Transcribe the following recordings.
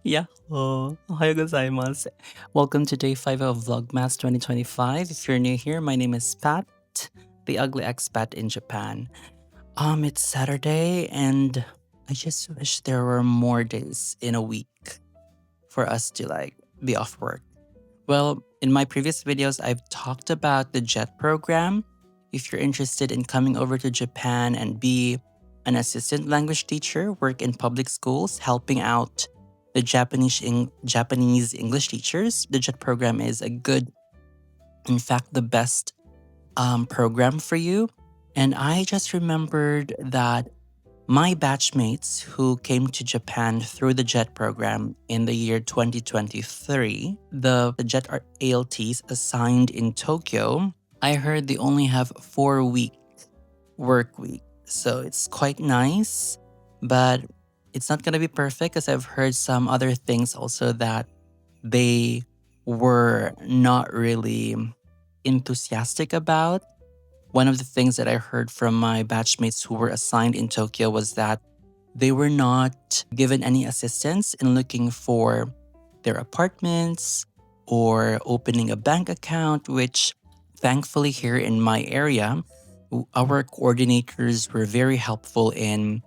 Yahoo! Ohayo gozaimasu. Welcome to day 5 of Vlogmas 2025. If you're new here, my name is Pat, the ugly expat in Japan. It's Saturday and I just wish there were more days in a week for us to be off work. Well, in my previous videos, I've talked about the JET program. If you're interested in coming over to Japan and be an assistant language teacher, work in public schools, helping out the Japanese English teachers, the JET program is a good, in fact, the best program for you. And I just remembered that my batchmates who came to Japan through the JET program in the year 2023, the JET ALTs assigned in Tokyo, I heard they only have 4 week work week. So it's quite nice, but it's not going to be perfect because I've heard some other things also that they were not really enthusiastic about. One of the things that I heard from my batchmates who were assigned in Tokyo was that they were not given any assistance in looking for their apartments or opening a bank account, which thankfully here in my area, our coordinators were very helpful in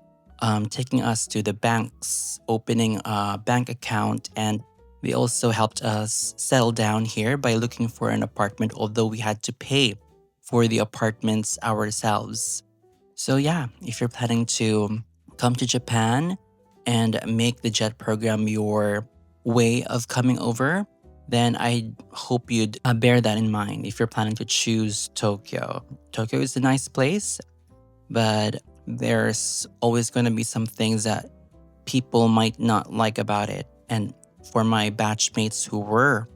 taking us to the banks, opening a bank account, and they also helped us settle down here by looking for an apartment, although we had to pay for the apartments ourselves. So, yeah, if you're planning to come to Japan and make the JET program your way of coming over, then I hope you'd bear that in mind if you're planning to choose Tokyo. Tokyo is a nice place, but there's always going to be some things that people might not like about it. And for my batchmates who were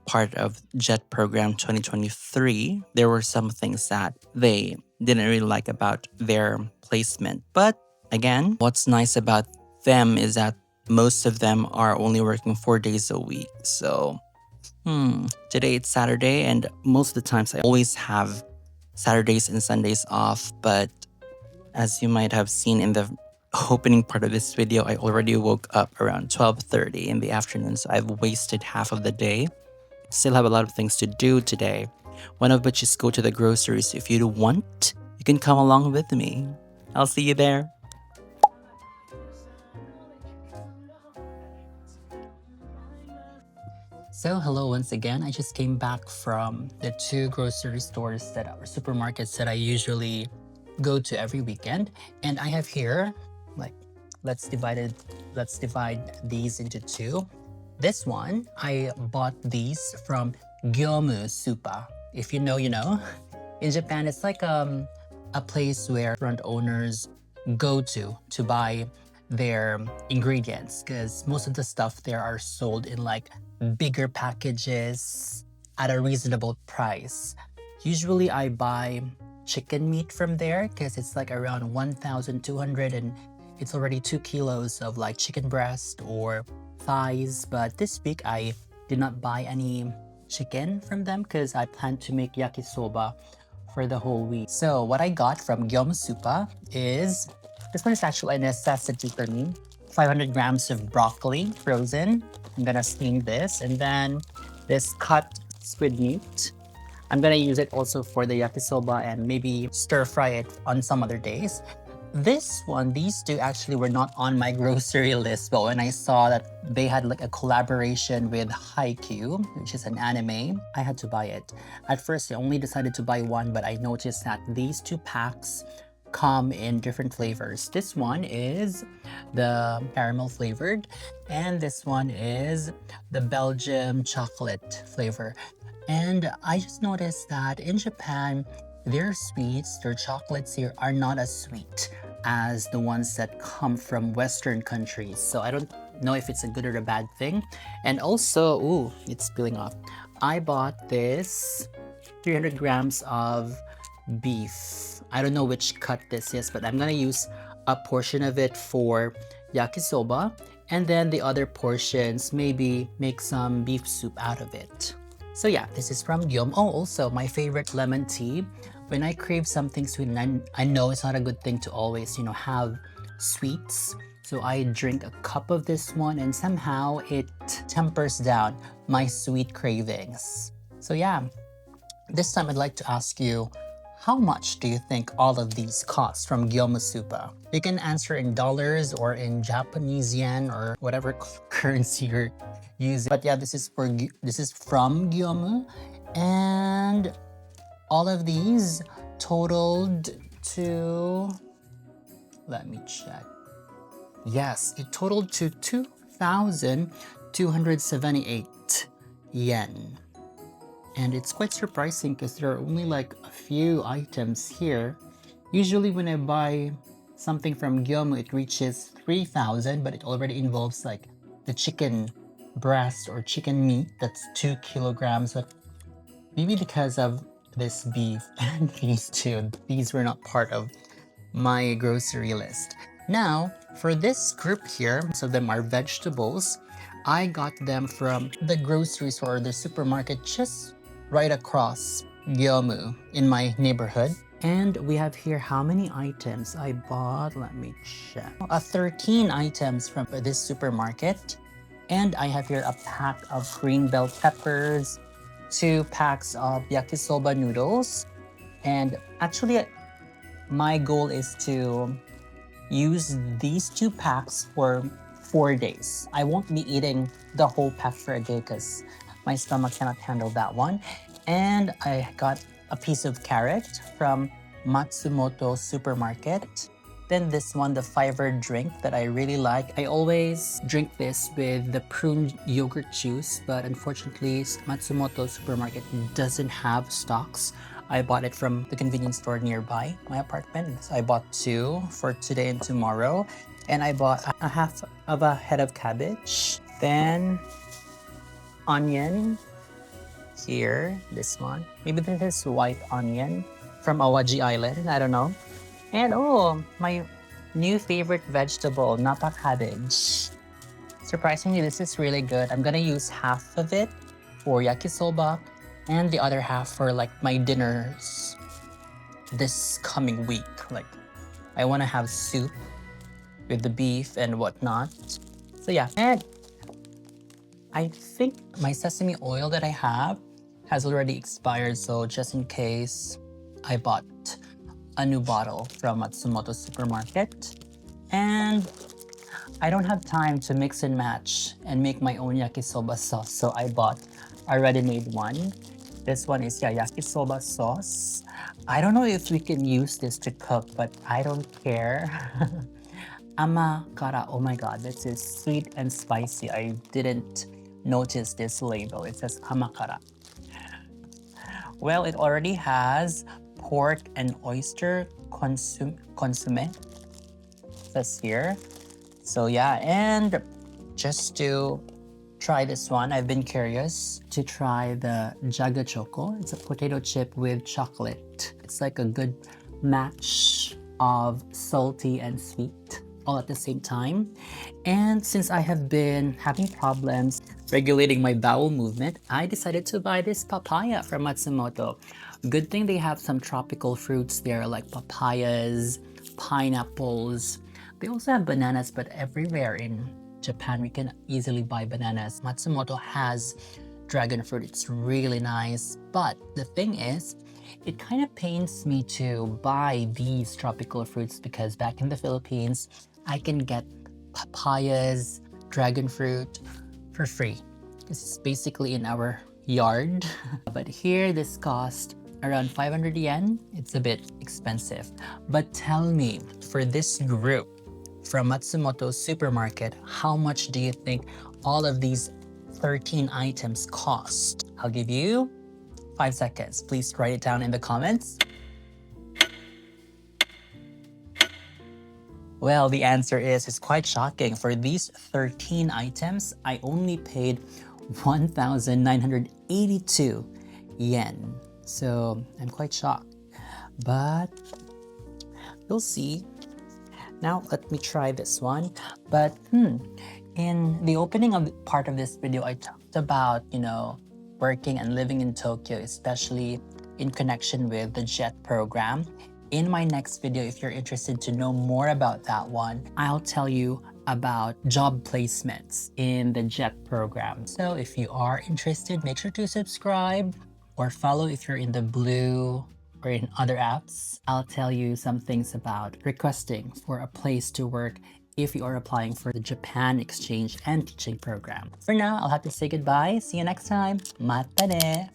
part of JET program 2023, there were some things that they didn't really like about their placement. But again, what's nice about them is that most of them are only working 4 days a week. So, today it's Saturday, and most of the times I always have Saturdays and Sundays off. But as you might have seen in the opening part of this video, I already woke up around 12:30 in the afternoon, so I've wasted half of the day. Still have a lot of things to do today, one of which is go to the groceries. If you want, you can come along with me. I'll see you there. So, hello once again. I just came back from the two grocery stores that are supermarkets that I usually go to every weekend. And I have here, like, let's divide these into two. This one, I bought these from Gyomu Supa. If you know, you know. In Japan, it's like a place where restaurant owners go to buy their ingredients, because most of the stuff there are sold in like bigger packages at a reasonable price. Usually I buy chicken meat from there because it's like around 1,200 and it's already 2 kilos of like chicken breast or thighs. But this week I did not buy any chicken from them because I plan to make yakisoba for the whole week. So what I got from Gyomusupa is, this one is actually a necessity for me. 500 grams of broccoli frozen. I'm gonna steam this, and then this cut squid meat. I'm gonna use it also for the yakisoba and maybe stir fry it on some other days. These two actually were not on my grocery list, but when I saw that they had like a collaboration with Haikyuu, which is an anime, I had to buy it. At first, I only decided to buy one, but I noticed that these two packs come in different flavors. This one is the caramel flavored, and this one is the Belgium chocolate flavor. And I just noticed that in Japan, their sweets, their chocolates here are not as sweet as the ones that come from Western countries. So I don't know if it's a good or a bad thing. And also, ooh, it's spilling off. I bought this 300 grams of beef. I don't know which cut this is, but I'm gonna use a portion of it for yakisoba, and then the other portions maybe make some beef soup out of it. So yeah, this is from Gyom. Oh, also my favorite lemon tea. When I crave something sweet, and I know it's not a good thing to always, have sweets, So I drink a cup of this one and somehow it tempers down my sweet cravings. So yeah, this time I'd like to ask you, how much do you think all of these cost from Gyomu Supa? You can answer in dollars or in Japanese yen or whatever currency you're using. But yeah, this is from Gyomu, and all of these totaled to, let me check. Yes, it totaled to 2,278 yen. And it's quite surprising because there are only like a few items here. Usually when I buy something from Gyomu, it reaches 3,000, but it already involves like the chicken breast or chicken meat. That's 2 kilograms. But maybe because of this beef and these two, these were not part of my grocery list. Now, for this group here, most of them are vegetables. I got them from the grocery store or the supermarket just right across Gyomu in my neighborhood. And we have here how many items I bought. Let me check. 13 items from this supermarket. And I have here a pack of green bell peppers, 2 packs of yakisoba noodles. And actually, my goal is to use these 2 packs for 4 days. I won't be eating the whole pack for a day because my stomach cannot handle that one. And I got a piece of carrot from Matsumoto Supermarket. Then this one, the fiber drink that I really like. I always drink this with the prune yogurt juice, but unfortunately Matsumoto Supermarket doesn't have stocks. I bought it from the convenience store nearby my apartment. So I bought 2 for today and tomorrow. And I bought a half of a head of cabbage. Then onion here, this one. Maybe this is white onion from Awaji Island, I don't know. And oh, my new favorite vegetable, napa cabbage. Surprisingly, this is really good. I'm gonna use half of it for yakisoba and the other half for like my dinners this coming week. Like, I wanna have soup with the beef and whatnot. So yeah, and I think my sesame oil that I have has already expired. So just in case, I bought a new bottle from Matsumoto Supermarket. And I don't have time to mix and match and make my own yakisoba sauce. So I bought a ready-made one. This one is yakisoba sauce. I don't know if we can use this to cook, but I don't care. Amakara, oh my god, this is sweet and spicy. I didn't notice this label. It says amakara. Well, it already has pork and oyster consomme. It says here. So yeah, and just to try this one, I've been curious to try the Jaga Choco. It's a potato chip with chocolate. It's like a good match of salty and sweet all at the same time. And since I have been having problems regulating my bowel movement, I decided to buy this papaya from Matsumoto. Good thing they have some tropical fruits there like papayas, pineapples. They also have bananas, but everywhere in Japan we can easily buy bananas. Matsumoto has dragon fruit. It's really nice. But the thing is, it kind of pains me to buy these tropical fruits because back in the Philippines, I can get papayas, dragon fruit for free. This is basically in our yard. But here, this cost around 500 yen. It's a bit expensive. But tell me, for this group from Matsumoto Supermarket, how much do you think all of these 13 items cost? I'll give you 5 seconds. Please write it down in the comments. Well, the answer is quite shocking. For these 13 items, I only paid 1,982 yen. So I'm quite shocked, but you'll see. Now let me try this one. But in the opening of part of this video, I talked about, working and living in Tokyo, especially in connection with the JET program. In my next video, if you're interested to know more about that one, I'll tell you about job placements in the JET program. So if you are interested, make sure to subscribe or follow if you're in the Blue or in other apps. I'll tell you some things about requesting for a place to work if you are applying for the Japan Exchange and Teaching Program. For now, I'll have to say goodbye. See you next time. Mata ne!